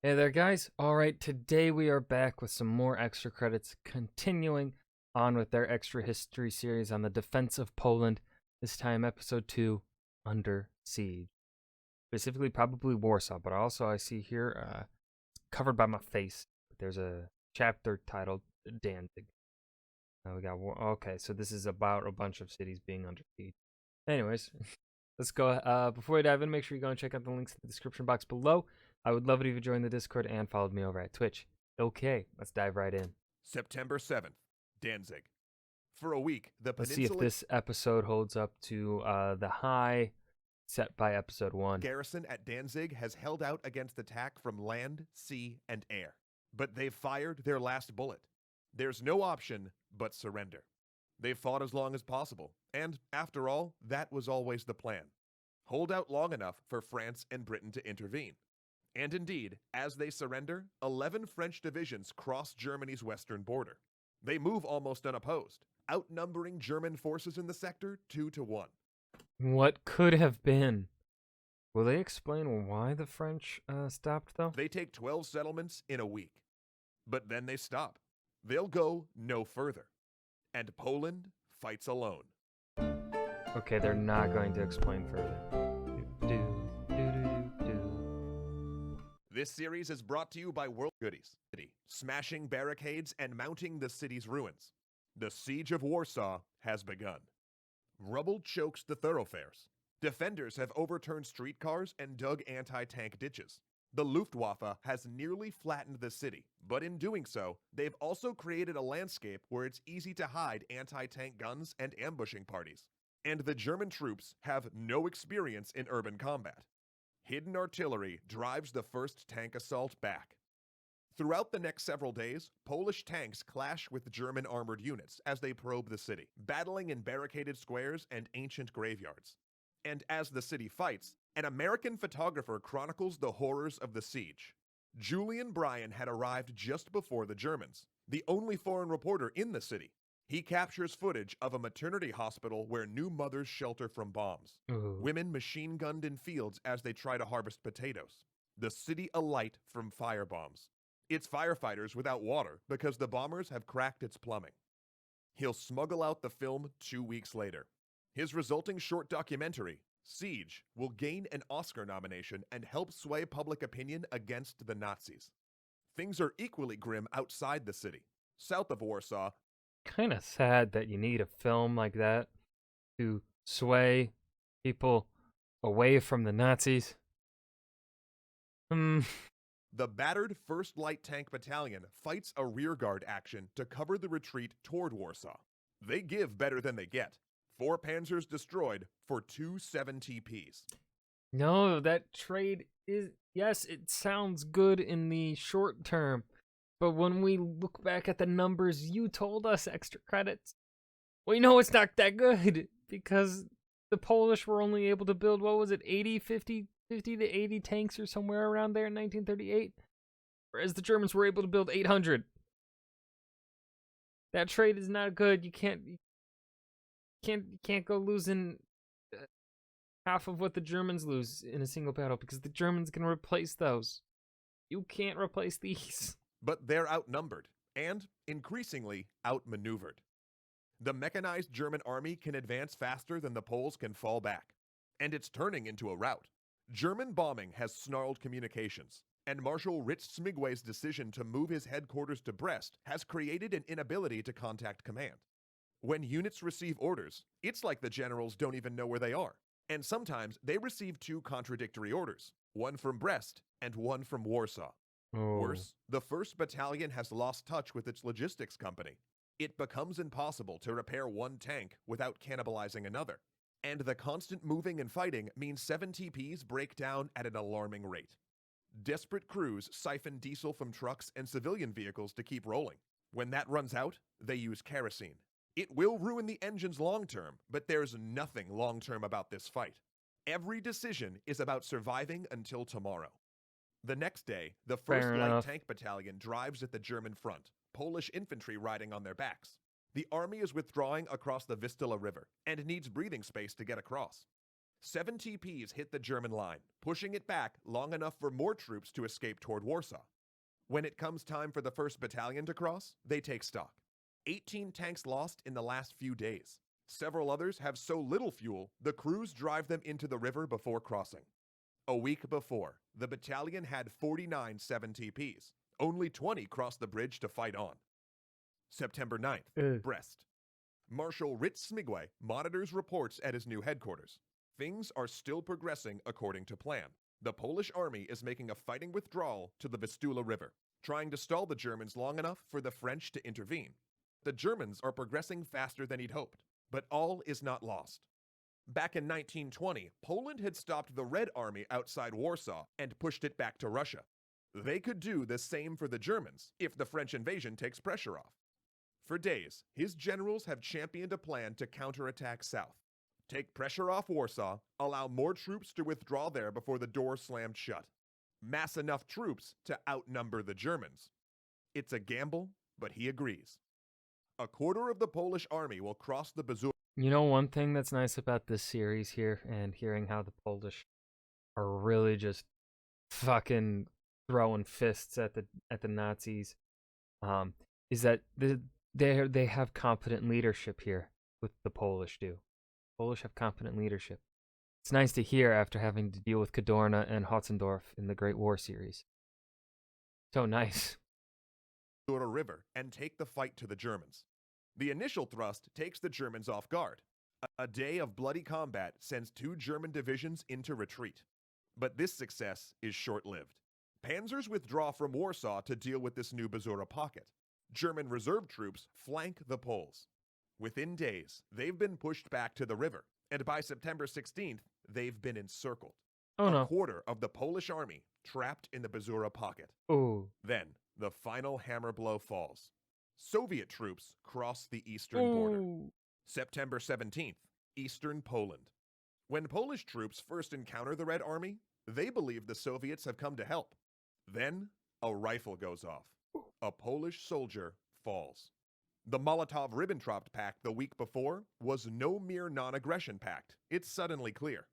Hey there, guys. All right, today we are back with some more extra credits, continuing on with their extra history series on the defense of Poland. This time, episode 2, Under Siege. Specifically, probably Warsaw, but also I see here, covered by my face, there's a chapter titled Danzig. We got, okay, so this is about a bunch of cities being under siege. Anyways, let's go. Before we dive in, make sure you go and check out the links in the description box below. I would love it if you joined the Discord and followed me over at Twitch. Okay, let's dive right in. September 7th, Danzig. For a week, the Let's see if peninsula this episode holds up to the high set by episode 1. garrison at Danzig has held out against attack from land, sea, and air. But they've fired their last bullet. There's no option but surrender. They've fought as long as possible, and after all, that was always the plan. Hold out long enough for France and Britain to intervene. And indeed, as they surrender, 11 French divisions cross Germany's western border. They move almost unopposed, outnumbering German forces in the sector 2-1. What could have been? Will they explain why the French stopped, though? They take 12 settlements in a week. But then they stop. They'll go no further. And Poland fights alone. Okay, they're not going to explain further. This series is brought to you by World Goodies, smashing barricades and mounting the city's ruins. The siege of Warsaw has begun. Rubble chokes the thoroughfares. Defenders have overturned streetcars and dug anti-tank ditches. The Luftwaffe has nearly flattened the city, but in doing so, they've also created a landscape where it's easy to hide anti-tank guns and ambushing parties. And the German troops have no experience in urban combat. Hidden artillery drives the first tank assault back. Throughout the next several days, Polish tanks clash with German armored units as they probe the city, battling in barricaded squares and ancient graveyards. And as the city fights, an American photographer chronicles the horrors of the siege. Julian Bryan had arrived just before the Germans, the only foreign reporter in the city. He captures footage of a maternity hospital where new mothers shelter from bombs. Ooh. Women machine-gunned in fields as they try to harvest potatoes. The city alight from firebombs. It's firefighters without water because the bombers have cracked its plumbing. He'll smuggle out the film 2 weeks later. His resulting short documentary, Siege, will gain an Oscar nomination and help sway public opinion against the Nazis. Things are equally grim outside the city. South of Warsaw, Kind of sad that you need a film like that to sway people away from the Nazis. the battered 1st Light Tank Battalion fights a rearguard action to cover the retreat toward Warsaw. They give better than they get. 4 panzers destroyed for 2 7TPs. No, that trade is, yes, it sounds good in the short term, but when we look back at the numbers you told us, extra credits, we know it's not that good because the Polish were only able to build, what was it, 50 to 80 tanks or somewhere around there in 1938, whereas the Germans were able to build 800. That trade is not good. You can't go losing half of what the Germans lose in a single battle because the Germans can replace those. You can't replace these. But they're outnumbered and, increasingly, outmaneuvered. The mechanized German army can advance faster than the Poles can fall back. And it's turning into a rout. German bombing has snarled communications, and Marshal Ritz Smigwe's decision to move his headquarters to Brest has created an inability to contact command. When units receive orders, it's like the generals don't even know where they are. And sometimes they receive 2 contradictory orders, one from Brest and one from Warsaw. Oh. Worse, the 1st Battalion has lost touch with its logistics company. It becomes impossible to repair one tank without cannibalizing another. And the constant moving and fighting means 7TPs break down at an alarming rate. Desperate crews siphon diesel from trucks and civilian vehicles to keep rolling. When that runs out, they use kerosene. It will ruin the engines long-term, but there's nothing long-term about this fight. Every decision is about surviving until tomorrow. The next day, the 1st Light Tank Battalion drives at the German front, Polish infantry riding on their backs. The army is withdrawing across the Vistula River and needs breathing space to get across. 7 TPs hit the German line, pushing it back long enough for more troops to escape toward Warsaw. When it comes time for the 1st Battalion to cross, they take stock. 18 tanks lost in the last few days. Several others have so little fuel, the crews drive them into the river before crossing. A week before, the battalion had 49 7 TPs. Only 20 crossed the bridge to fight on. September 9th, Brest. Marshal Ritz Smigwe monitors reports at his new headquarters. Things are still progressing according to plan. The Polish army is making a fighting withdrawal to the Vistula River, trying to stall the Germans long enough for the French to intervene. The Germans are progressing faster than he'd hoped, but all is not lost. Back in 1920, Poland had stopped the Red Army outside Warsaw and pushed it back to Russia. They could do the same for the Germans if the French invasion takes pressure off. For days, his generals have championed a plan to counterattack south. Take pressure off Warsaw, allow more troops to withdraw there before the door slammed shut. Mass enough troops to outnumber the Germans. It's a gamble, but he agrees. A quarter of the Polish army will cross the Bezura. You know, one thing that's nice about this series here, and hearing how the Polish are really just fucking throwing fists at the Nazis, is that they have competent leadership here. With the Polish do. Polish have competent leadership. It's nice to hear after having to deal with Cadorna and Hotzendorf in the Great War series. So nice. River and take the fight to the Germans. The initial thrust takes the Germans off guard. A day of bloody combat sends 2 German divisions into retreat. But this success is short-lived. Panzers withdraw from Warsaw to deal with this new Bezura pocket. German reserve troops flank the Poles. Within days, they've been pushed back to the river, and by September 16th, they've been encircled. Oh no. A quarter of the Polish army trapped in the Bezura pocket. Oh. Then, the final hammer blow falls. Soviet troops cross the eastern border. September 17th, eastern Poland. When Polish troops first encounter the Red Army, they believe the Soviets have come to help. Then, a rifle goes off. A Polish soldier falls. The Molotov-Ribbentrop Pact the week before was no mere non-aggression pact. It's suddenly clear.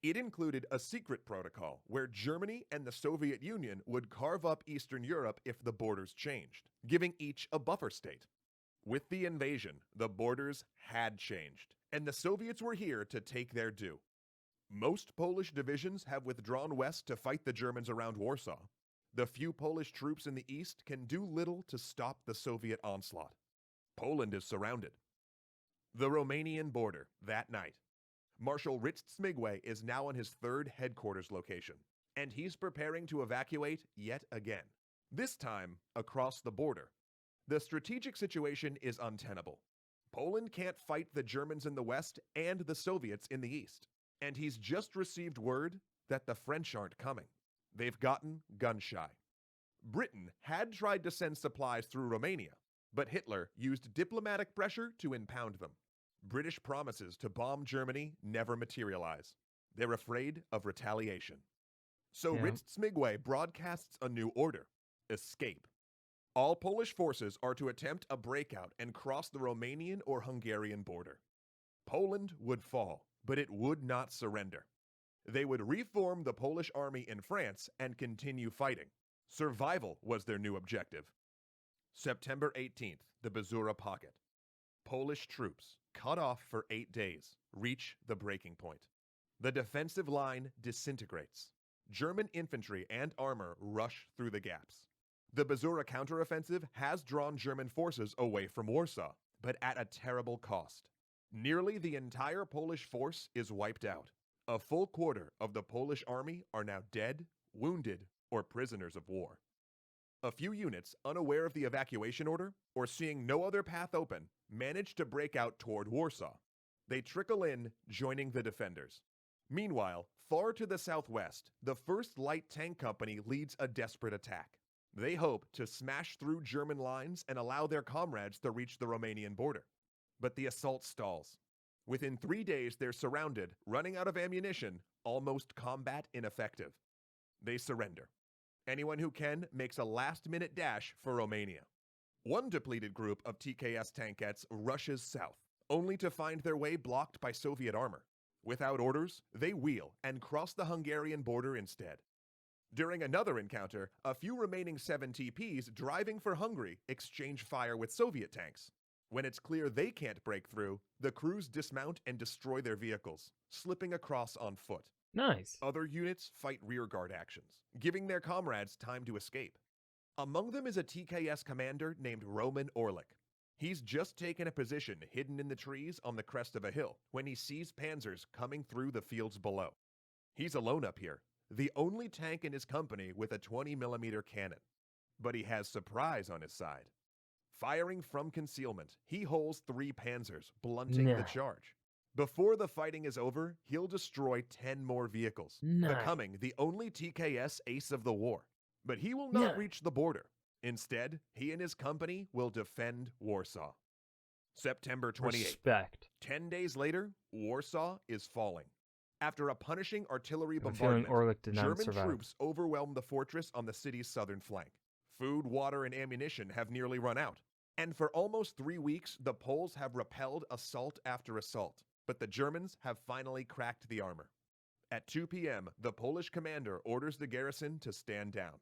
It included a secret protocol where Germany and the Soviet Union would carve up Eastern Europe if the borders changed, giving each a buffer state. With the invasion, the borders had changed, and the Soviets were here to take their due. Most Polish divisions have withdrawn west to fight the Germans around Warsaw. The few Polish troops in the east can do little to stop the Soviet onslaught. Poland is surrounded. The Romanian border, that night. Marshal Ritz Smigwe is now on his 3rd headquarters location, and he's preparing to evacuate yet again, this time across the border. The strategic situation is untenable. Poland can't fight the Germans in the west and the Soviets in the east, and he's just received word that the French aren't coming. They've gotten gun-shy. Britain had tried to send supplies through Romania, but Hitler used diplomatic pressure to impound them. British promises to bomb Germany never materialize. They're afraid of retaliation. So Ritz Smigwe broadcasts a new order: escape. All Polish forces are to attempt a breakout and cross the Romanian or Hungarian border. Poland would fall, but it would not surrender. They would reform the Polish army in France and continue fighting. Survival was their new objective. September 18th, the Bezura pocket. Polish troops, cut off for 8 days, reach the breaking point. The defensive line disintegrates. German infantry and armor rush through the gaps. The Bezura counteroffensive has drawn German forces away from Warsaw, but at a terrible cost. Nearly the entire Polish force is wiped out. A full quarter of the Polish army are now dead, wounded, or prisoners of war. A few units, unaware of the evacuation order, or seeing no other path open, manage to break out toward Warsaw. They trickle in, joining the defenders. Meanwhile, far to the southwest, the 1st Light Tank Company leads a desperate attack. They hope to smash through German lines and allow their comrades to reach the Romanian border. But the assault stalls. Within 3 days, they're surrounded, running out of ammunition, almost combat ineffective. They surrender. Anyone who can makes a last-minute dash for Romania. One depleted group of TKS tankettes rushes south, only to find their way blocked by Soviet armor. Without orders, they wheel and cross the Hungarian border instead. During another encounter, a few remaining 7 TPs driving for Hungary exchange fire with Soviet tanks. When it's clear they can't break through, the crews dismount and destroy their vehicles, slipping across on foot. Nice. Other units fight rearguard actions, giving their comrades time to escape. Among them is a TKS commander named Roman Orlik. He's just taken a position hidden in the trees on the crest of a hill when he sees panzers coming through the fields below. He's alone up here, the only tank in his company with a 20mm cannon. But he has surprise on his side. Firing from concealment, he holds 3 panzers, blunting the charge. Before the fighting is over, he'll destroy 10 more vehicles, becoming the only TKS ace of the war. But he will not reach the border. Instead, he and his company will defend Warsaw. September 28th. Respect. 10 days later, Warsaw is falling. After a punishing artillery I'm feeling bombardment, Orlik did not German survive. troops overwhelm the fortress on the city's southern flank. Food, water, and ammunition have nearly run out. And for almost 3 weeks, the Poles have repelled assault after assault. But the Germans have finally cracked the armor. At 2 p.m., the Polish commander orders the garrison to stand down.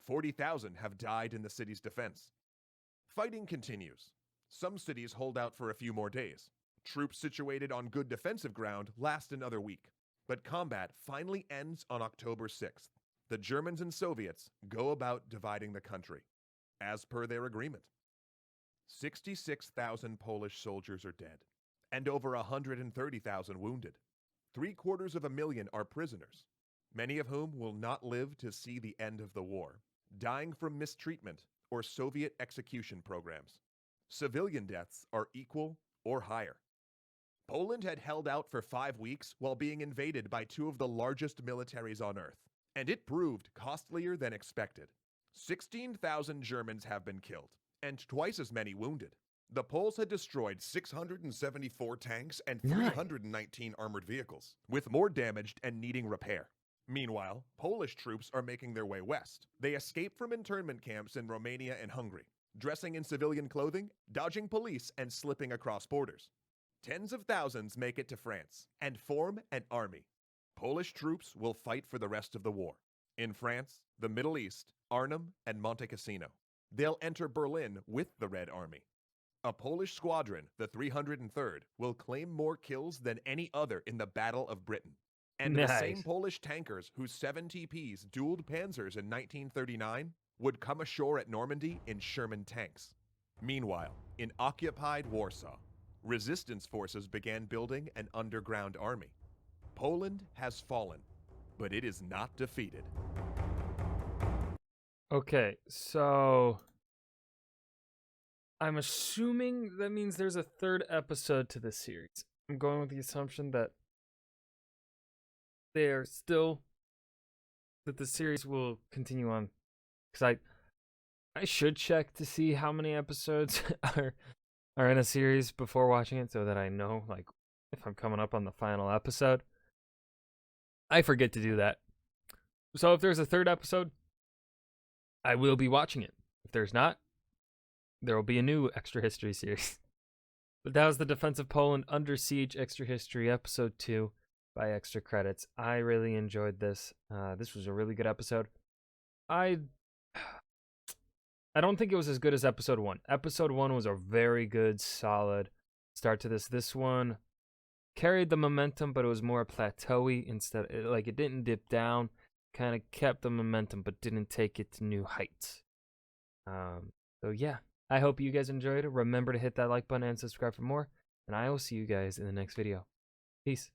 40,000 have died in the city's defense. Fighting continues. Some cities hold out for a few more days. Troops situated on good defensive ground last another week. But combat finally ends on October 6th. The Germans and Soviets go about dividing the country, as per their agreement. 66,000 Polish soldiers are dead, and over 130,000 wounded. 750,000 are prisoners, many of whom will not live to see the end of the war, dying from mistreatment or Soviet execution programs. Civilian deaths are equal or higher. Poland had held out for 5 weeks while being invaded by 2 of the largest militaries on Earth, and it proved costlier than expected. 16,000 Germans have been killed, and twice as many wounded. The Poles had destroyed 674 tanks and 319 armored vehicles, with more damaged and needing repair. Meanwhile, Polish troops are making their way west. They escape from internment camps in Romania and Hungary, dressing in civilian clothing, dodging police, and slipping across borders. Tens of thousands make it to France and form an army. Polish troops will fight for the rest of the war. In France, the Middle East, Arnhem, and Monte Cassino. They'll enter Berlin with the Red Army. A Polish squadron, the 303rd, will claim more kills than any other in the Battle of Britain. And the same Polish tankers whose 7 TPs dueled panzers in 1939 would come ashore at Normandy in Sherman tanks. Meanwhile, in occupied Warsaw, resistance forces began building an underground army. Poland has fallen, but it is not defeated. Okay, so I'm assuming that means there's a 3rd episode to this series. I'm going with the assumption that the series will continue on, because I should check to see how many episodes are in a series before watching it, so that I know, like, if I'm coming up on the final episode. I forget to do that. So if there's a 3rd episode, I will be watching it. If there's not, there will be a new Extra History series. But that was the Defense of Poland Under Siege Extra History Episode 2 by Extra Credits. I really enjoyed this. This was a really good episode. I don't think it was as good as Episode 1. Episode 1 was a very good, solid start to this. This one carried the momentum, but it was more plateauy instead. It didn't dip down. Kind of kept the momentum, but didn't take it to new heights. So yeah, I hope you guys enjoyed it. Remember to hit that like button and subscribe for more, and I will see you guys in the next video. Peace.